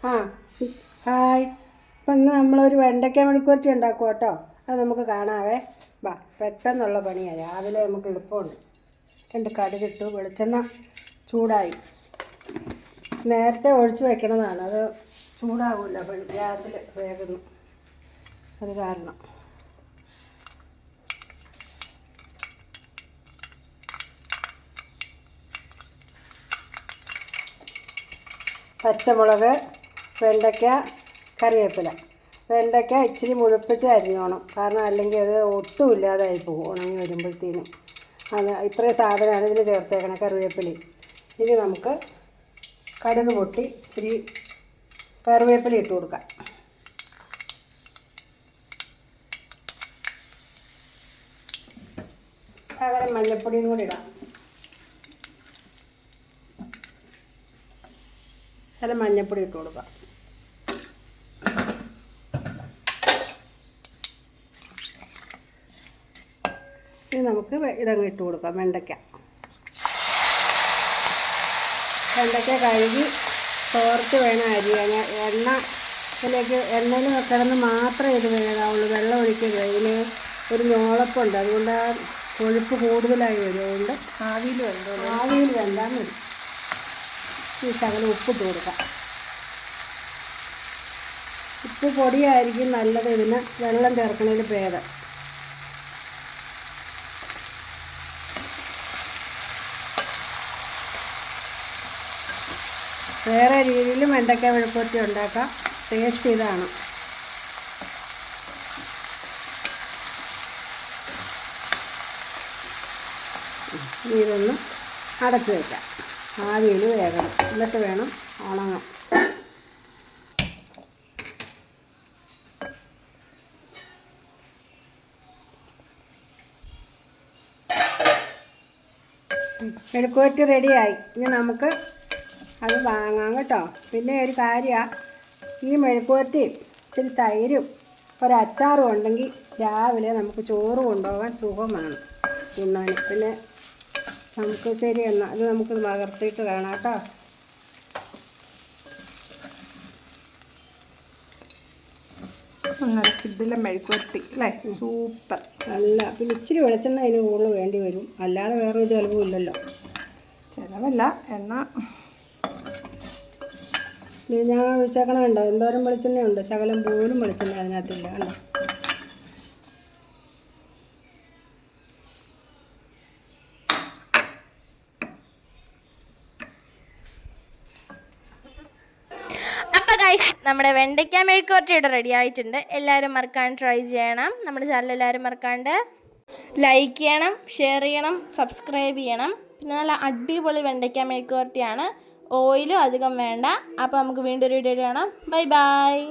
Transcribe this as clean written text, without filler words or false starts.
ആ ഹായ്. ഇപ്പം ഇന്ന് നമ്മളൊരു വെണ്ടയ്ക്ക മെഴുക്കുവരട്ടി ഉണ്ടാക്കും കേട്ടോ. അത് നമുക്ക് കാണാവേ. വാ, പെട്ടെന്നുള്ള പണിയാണ്, രാവിലെ നമുക്ക് എളുപ്പമുണ്ട്. കടുകിട്ടു, വെളിച്ചെണ്ണ ചൂടായി. നേരത്തെ ഒഴിച്ച് വെക്കണതാണ്, അത് ചൂടാവില്ല, അപ്പം ഗ്യാസിൽ വേകുന്നു, അത് കാരണം. പച്ചമുളക്, വെണ്ടയ്ക്ക, കറിവേപ്പില. വെണ്ടയ്ക്ക ഇച്ചിരി മുഴുപ്പിച്ച് അരിഞ്ഞോണം, കാരണം അല്ലെങ്കിൽ അത് ഒട്ടും ഇല്ലാതായി പോകും ഉണങ്ങി വരുമ്പോഴത്തേനും. അത് ഇത്രയും സാധനമാണ് ഇതിന് ചേർത്തേക്കണം, കറിവേപ്പിലയും. ഇനി നമുക്ക് കടുക് പൊട്ടി ഇച്ചിരി കറിവേപ്പില ഇട്ട് കൊടുക്കാം. ശകലം മഞ്ഞൾപ്പൊടിയും കൂടി ഇടാം. ശകലം മഞ്ഞൾപ്പൊടി ഇട്ട് കൊടുക്കാം. ഇനി നമുക്ക് ഇതങ്ങ് ഇട്ട് കൊടുക്കാം. വെണ്ടയ്ക്ക കഴുകി തോർത്ത് വേണം അരിയാൻ. എണ്ണയിൽ കിടന്ന് മാത്രമേ ഇത് വേകാവുള്ളൂ, വെള്ളം ഒഴിക്കരുത്. ഇതിന് ഒരു ഞോളപ്പുണ്ട്, അതുകൊണ്ട് ആ കൊഴുപ്പ് കൂടുതലായി വരും. അതുകൊണ്ട് ആവിയിൽ വെന്താൽ മതി. ഈ ശകലം ഉപ്പിട്ട് കൊടുക്കാം. ഉപ്പ് പൊടിയായിരിക്കും നല്ലത്, ഇതിന് വെള്ളം ചേർക്കുന്നതിന് ഭേദം. വേറെ രീതിയിലും വെണ്ടയ്ക്ക മെഴുക്കുവരട്ടി ഉണ്ടാക്കാം, ടേസ്റ്റ് ഇതാണ്. ഇതൊന്ന് അടച്ചു വയ്ക്കാം, ആവിയിൽ വേകണം, എന്നിട്ട് വേണം ഉണങ്ങാൻ. മെഴുക്കുവരട്ടി റെഡിയായി. ഇനി നമുക്ക് അത് വാങ്ങാം കേട്ടോ. പിന്നെ ഒരു കാര്യമാണ്, ഈ മെഴുക്കുവരട്ടി ഇച്ചിരി തൈരും ഒരച്ചാറും ഉണ്ടെങ്കിൽ രാവിലെ നമുക്ക് ചോറ് കൊണ്ടുപോകാൻ സുഖമാണ് തിന്നാൻ. പിന്നെ നമുക്ക് ശരി എന്നാൽ അത് നമുക്ക് പകർത്തിയിട്ട് കാണാം കേട്ടോ. അങ്ങനെ കിഡിലെ മെഴുക്കുവരട്ടി അല്ലേ, സൂപ്പർ. നല്ല പിന്നെ ഇച്ചിരി വെളിച്ചെണ്ണ അതിന് കൂടുതൽ വേണ്ടി വരും, അല്ലാതെ വേറെ ഒരു ചിലവും ഇല്ലല്ലോ. ചിലവല്ല, എണ്ണ ഞാൻ ഒഴിച്ചേക്കണ കണ്ടോ, എന്തോരം വെളിച്ചെണ്ണയുണ്ട്, ശകലം പോലും വെളിച്ചെണ്ണ അതിനകത്തില്ല കണ്ടോ. അപ്പോൾ ഗൈസ്, നമ്മുടെ വെണ്ടയ്ക്ക മെഴുക്കുവരട്ടി ഇവിടെ റെഡി ആയിട്ടുണ്ട്. എല്ലാവരും മറക്കാണ്ട് ട്രൈ ചെയ്യണം. നമ്മുടെ ചാനൽ എല്ലാവരും മറക്കാണ്ട് ലൈക്ക് ചെയ്യണം, ഷെയർ ചെയ്യണം, സബ്സ്ക്രൈബ് ചെയ്യണം. പിന്നെ നല്ല അടിപൊളി വെണ്ടയ്ക്ക മെഴുക്കുവരട്ടിയാണ്, ഓയിലും അധികം വേണ്ട. അപ്പോൾ നമുക്ക് വീണ്ടും ഒരു വീഡിയോ കാണാം. Bye bye.